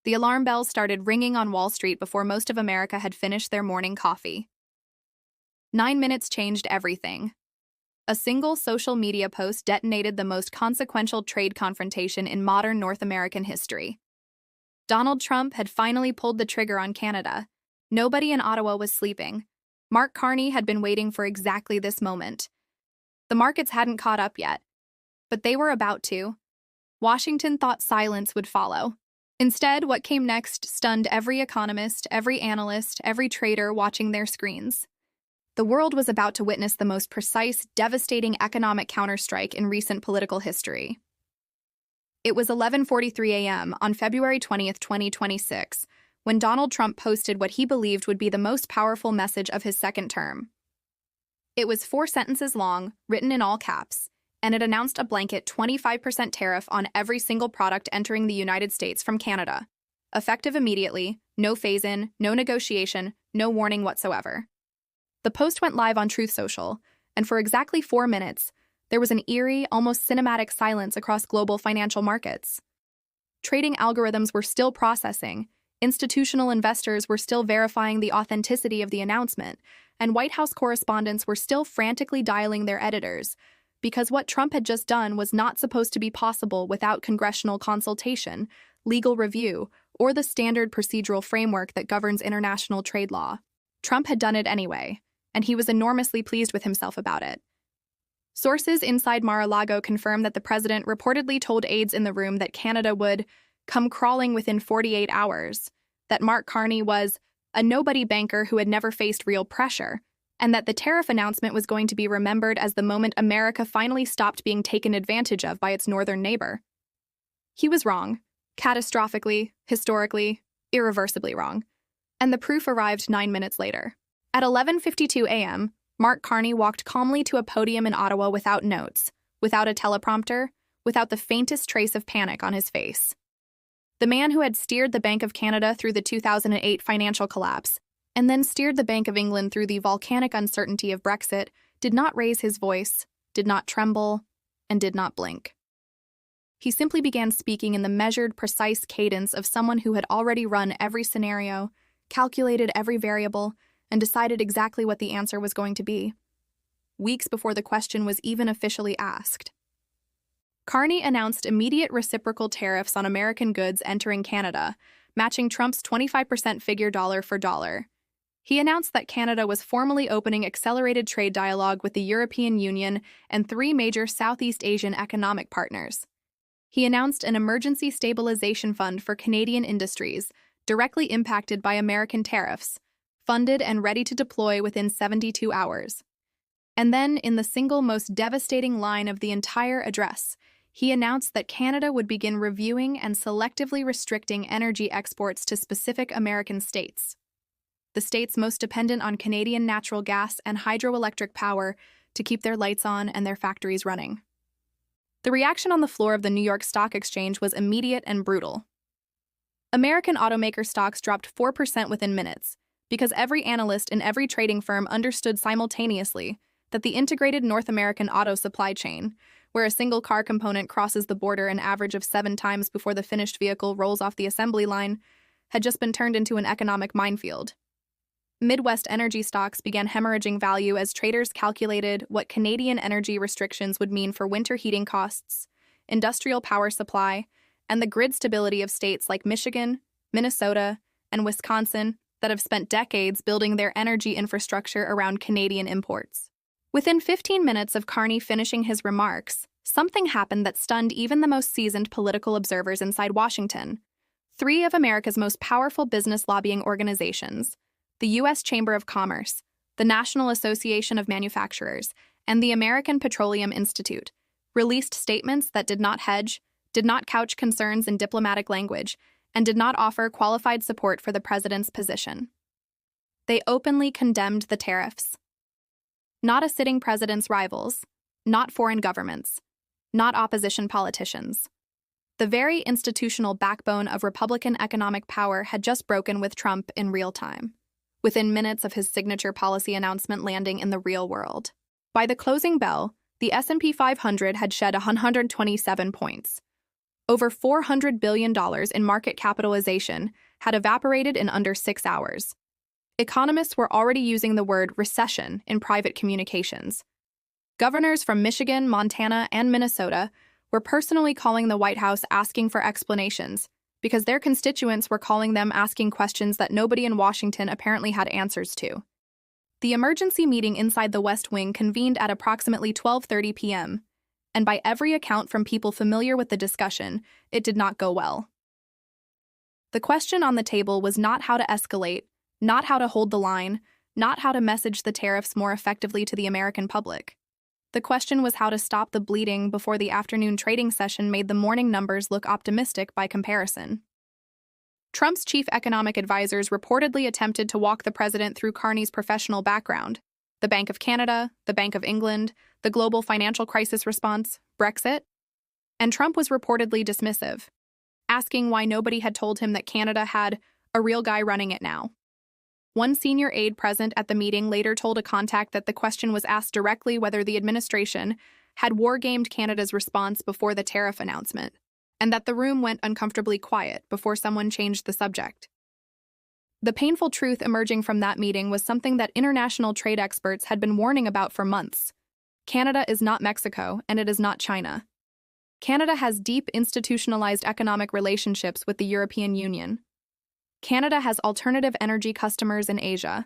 The alarm bells started ringing on Wall Street before most of America had finished their morning coffee. 9 minutes changed everything. A single social media post detonated the most consequential trade confrontation in modern North American history. Donald Trump had finally pulled the trigger on Canada. Nobody in Ottawa was sleeping. Mark Carney had been waiting for exactly this moment. The markets hadn't caught up yet, but they were about to. Washington thought silence would follow. Instead, what came next stunned every economist, every analyst, every trader watching their screens. The world was about to witness the most precise, devastating economic counterstrike in recent political history. It was 11:43 a.m. on February 20th, 2026, when Donald Trump posted what he believed would be the most powerful message of his second term. It was 4 sentences long, written in all caps, and it announced a blanket 25% tariff on every single product entering the United States from Canada. Effective immediately, no phase-in, no negotiation, no warning whatsoever. The post went live on Truth Social, and for exactly 4 minutes, there was an eerie, almost cinematic silence across global financial markets. Trading algorithms were still processing, institutional investors were still verifying the authenticity of the announcement, and White House correspondents were still frantically dialing their editors, because what Trump had just done was not supposed to be possible without congressional consultation, legal review, or the standard procedural framework that governs international trade law. Trump had done it anyway, and he was enormously pleased with himself about it. Sources inside Mar-a-Lago confirmed that the president reportedly told aides in the room that Canada would come crawling within 48 hours, that Mark Carney was a nobody banker who had never faced real pressure, and that the tariff announcement was going to be remembered as the moment America finally stopped being taken advantage of by its northern neighbor. He was wrong, catastrophically, historically, irreversibly wrong, and the proof arrived 9 minutes later. At 11:52 a.m., Mark Carney walked calmly to a podium in Ottawa without notes, without a teleprompter, without the faintest trace of panic on his face. The man who had steered the Bank of Canada through the 2008 financial collapse, and then steered the Bank of England through the volcanic uncertainty of Brexit, did not raise his voice, did not tremble, and did not blink. He simply began speaking in the measured, precise cadence of someone who had already run every scenario, calculated every variable, and decided exactly what the answer was going to be, weeks before the question was even officially asked. Carney announced immediate reciprocal tariffs on American goods entering Canada, matching Trump's 25% figure dollar for dollar. He announced that Canada was formally opening accelerated trade dialogue with the European Union and 3 major Southeast Asian economic partners. He announced an emergency stabilization fund for Canadian industries, directly impacted by American tariffs, funded and ready to deploy within 72 hours. And then, in the single most devastating line of the entire address, he announced that Canada would begin reviewing and selectively restricting energy exports to specific American states, the states most dependent on Canadian natural gas and hydroelectric power to keep their lights on and their factories running. The reaction on the floor of the New York Stock Exchange was immediate and brutal. American automaker stocks dropped 4% within minutes, because every analyst in every trading firm understood simultaneously that the integrated North American auto supply chain, where a single car component crosses the border an average of 7 times before the finished vehicle rolls off the assembly line, had just been turned into an economic minefield. Midwest energy stocks began hemorrhaging value as traders calculated what Canadian energy restrictions would mean for winter heating costs, industrial power supply, and the grid stability of states like Michigan, Minnesota, and Wisconsin that have spent decades building their energy infrastructure around Canadian imports. Within 15 minutes of Carney finishing his remarks, something happened that stunned even the most seasoned political observers inside Washington. 3 of America's most powerful business lobbying organizations, the U.S. Chamber of Commerce, the National Association of Manufacturers, and the American Petroleum Institute, released statements that did not hedge, did not couch concerns in diplomatic language, and did not offer qualified support for the president's position. They openly condemned the tariffs. Not a sitting president's rivals, not foreign governments, not opposition politicians. The very institutional backbone of Republican economic power had just broken with Trump in real time, within minutes of his signature policy announcement landing in the real world. By the closing bell, the S&P 500 had shed 127 points, Over $400 billion in market capitalization had evaporated in under 6 hours. Economists were already using the word recession in private communications. Governors from Michigan, Montana, and Minnesota were personally calling the White House asking for explanations because their constituents were calling them asking questions that nobody in Washington apparently had answers to. The emergency meeting inside the West Wing convened at approximately 12:30 p.m., and by every account from people familiar with the discussion, it did not go well. The question on the table was not how to escalate, not how to hold the line, not how to message the tariffs more effectively to the American public. The question was how to stop the bleeding before the afternoon trading session made the morning numbers look optimistic by comparison. Trump's chief economic advisors reportedly attempted to walk the president through Carney's professional background: the Bank of Canada, the Bank of England, the global financial crisis response, Brexit. And Trump was reportedly dismissive, asking why nobody had told him that Canada had a real guy running it now. One senior aide present at the meeting later told a contact that the question was asked directly whether the administration had war-gamed Canada's response before the tariff announcement, and that the room went uncomfortably quiet before someone changed the subject. The painful truth emerging from that meeting was something that international trade experts had been warning about for months. Canada is not Mexico, and it is not China. Canada has deep institutionalized economic relationships with the European Union. Canada has alternative energy customers in Asia.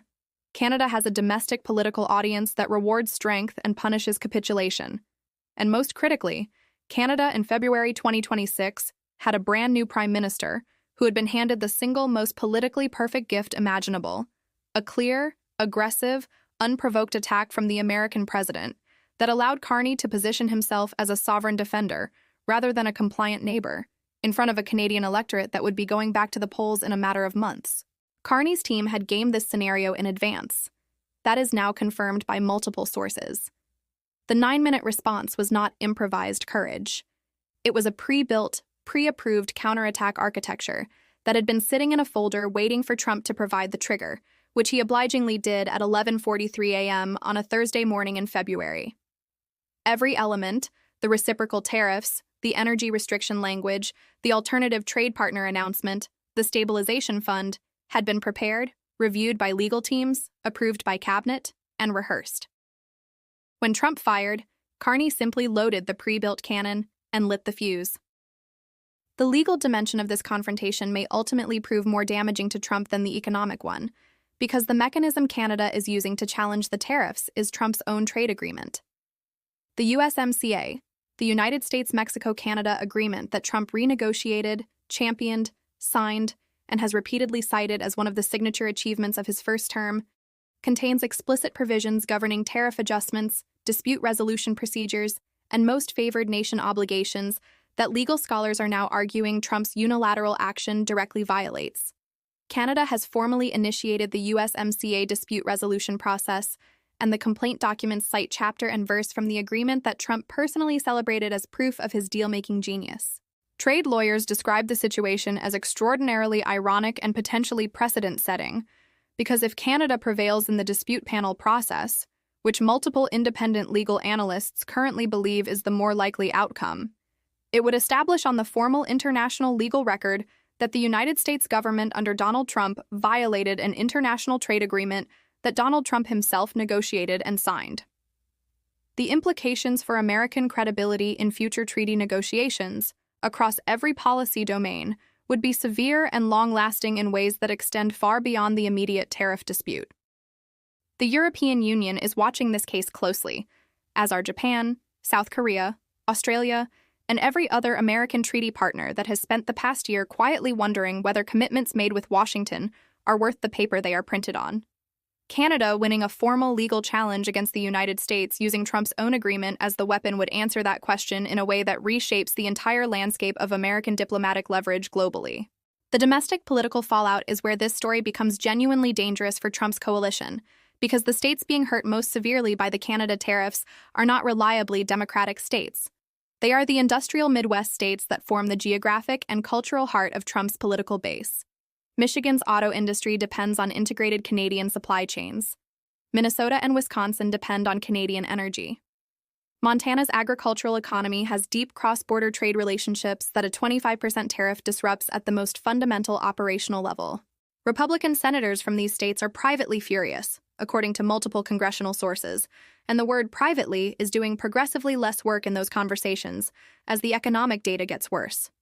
Canada has a domestic political audience that rewards strength and punishes capitulation. And most critically, Canada in February 2026 had a brand new prime minister who had been handed the single most politically perfect gift imaginable: a clear, aggressive, unprovoked attack from the American president that allowed Carney to position himself as a sovereign defender rather than a compliant neighbor, in front of a Canadian electorate that would be going back to the polls in a matter of months. Carney's team had gamed this scenario in advance. That is now confirmed by multiple sources. The 9-minute response was not improvised courage. It was a pre-built, pre-approved counterattack architecture that had been sitting in a folder waiting for Trump to provide the trigger, which he obligingly did at 11:43 a.m. on a Thursday morning in February. Every element, the reciprocal tariffs, the energy restriction language, the alternative trade partner announcement, the stabilization fund, had been prepared, reviewed by legal teams, approved by cabinet, and rehearsed. When Trump fired, Carney simply loaded the pre-built cannon and lit the fuse. The legal dimension of this confrontation may ultimately prove more damaging to Trump than the economic one, because the mechanism Canada is using to challenge the tariffs is Trump's own trade agreement. The USMCA, the United States-Mexico-Canada agreement that Trump renegotiated, championed, signed, and has repeatedly cited as one of the signature achievements of his first term, contains explicit provisions governing tariff adjustments, dispute resolution procedures, and most favored nation obligations that legal scholars are now arguing Trump's unilateral action directly violates. Canada has formally initiated the USMCA dispute resolution process, and the complaint documents cite chapter and verse from the agreement that Trump personally celebrated as proof of his deal-making genius. Trade lawyers describe the situation as extraordinarily ironic and potentially precedent-setting, because if Canada prevails in the dispute panel process, which multiple independent legal analysts currently believe is the more likely outcome, it would establish on the formal international legal record that the United States government under Donald Trump violated an international trade agreement that Donald Trump himself negotiated and signed. The implications for American credibility in future treaty negotiations, across every policy domain, would be severe and long-lasting in ways that extend far beyond the immediate tariff dispute. The European Union is watching this case closely, as are Japan, South Korea, Australia, and every other American treaty partner that has spent the past year quietly wondering whether commitments made with Washington are worth the paper they are printed on. Canada winning a formal legal challenge against the United States using Trump's own agreement as the weapon would answer that question in a way that reshapes the entire landscape of American diplomatic leverage globally. The domestic political fallout is where this story becomes genuinely dangerous for Trump's coalition, because the states being hurt most severely by the Canada tariffs are not reliably democratic states. They are the industrial Midwest states that form the geographic and cultural heart of Trump's political base. Michigan's auto industry depends on integrated Canadian supply chains. Minnesota and Wisconsin depend on Canadian energy. Montana's agricultural economy has deep cross-border trade relationships that a 25% tariff disrupts at the most fundamental operational level. Republican senators from these states are privately furious, according to multiple congressional sources, and the word privately is doing progressively less work in those conversations as the economic data gets worse.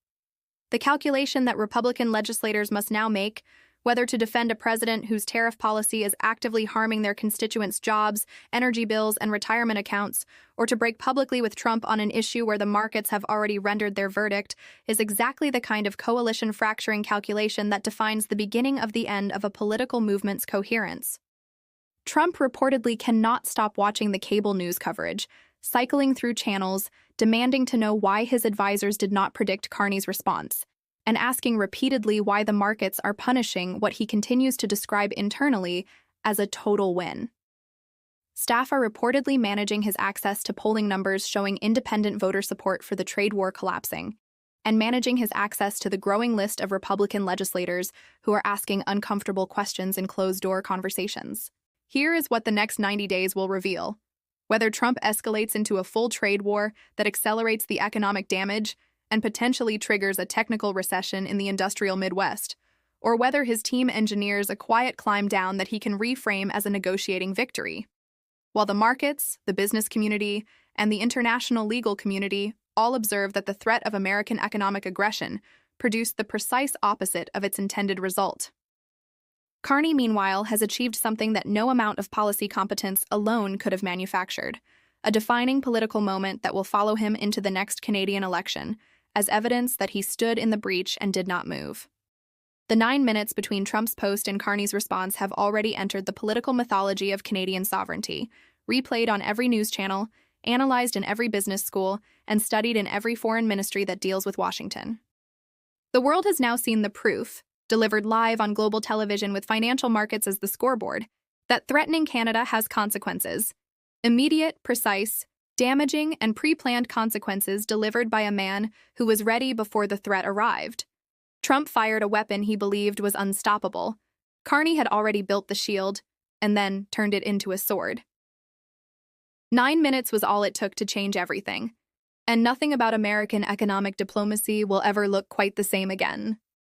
The calculation that Republican legislators must now make, whether to defend a president whose tariff policy is actively harming their constituents' jobs, energy bills, and retirement accounts, or to break publicly with Trump on an issue where the markets have already rendered their verdict, is exactly the kind of coalition-fracturing calculation that defines the beginning of the end of a political movement's coherence. Trump reportedly cannot stop watching the cable news coverage, cycling through channels, demanding to know why his advisors did not predict Carney's response, and asking repeatedly why the markets are punishing what he continues to describe internally as a total win. Staff are reportedly managing his access to polling numbers showing independent voter support for the trade war collapsing, and managing his access to the growing list of Republican legislators who are asking uncomfortable questions in closed-door conversations. Here is what the next 90 days will reveal: whether Trump escalates into a full trade war that accelerates the economic damage and potentially triggers a technical recession in the industrial Midwest, or whether his team engineers a quiet climb down that he can reframe as a negotiating victory. While the markets, the business community, and the international legal community all observe that the threat of American economic aggression produced the precise opposite of its intended result. Carney, meanwhile, has achieved something that no amount of policy competence alone could have manufactured: a defining political moment that will follow him into the next Canadian election, as evidence that he stood in the breach and did not move. The 9 minutes between Trump's post and Carney's response have already entered the political mythology of Canadian sovereignty, replayed on every news channel, analyzed in every business school, and studied in every foreign ministry that deals with Washington. The world has now seen the proof, delivered live on global television with financial markets as the scoreboard, that threatening Canada has consequences: immediate, precise, damaging, and pre-planned consequences delivered by a man who was ready before the threat arrived. Trump fired a weapon he believed was unstoppable. Carney had already built the shield, and then turned it into a sword. 9 minutes was all it took to change everything, and nothing about American economic diplomacy will ever look quite the same again.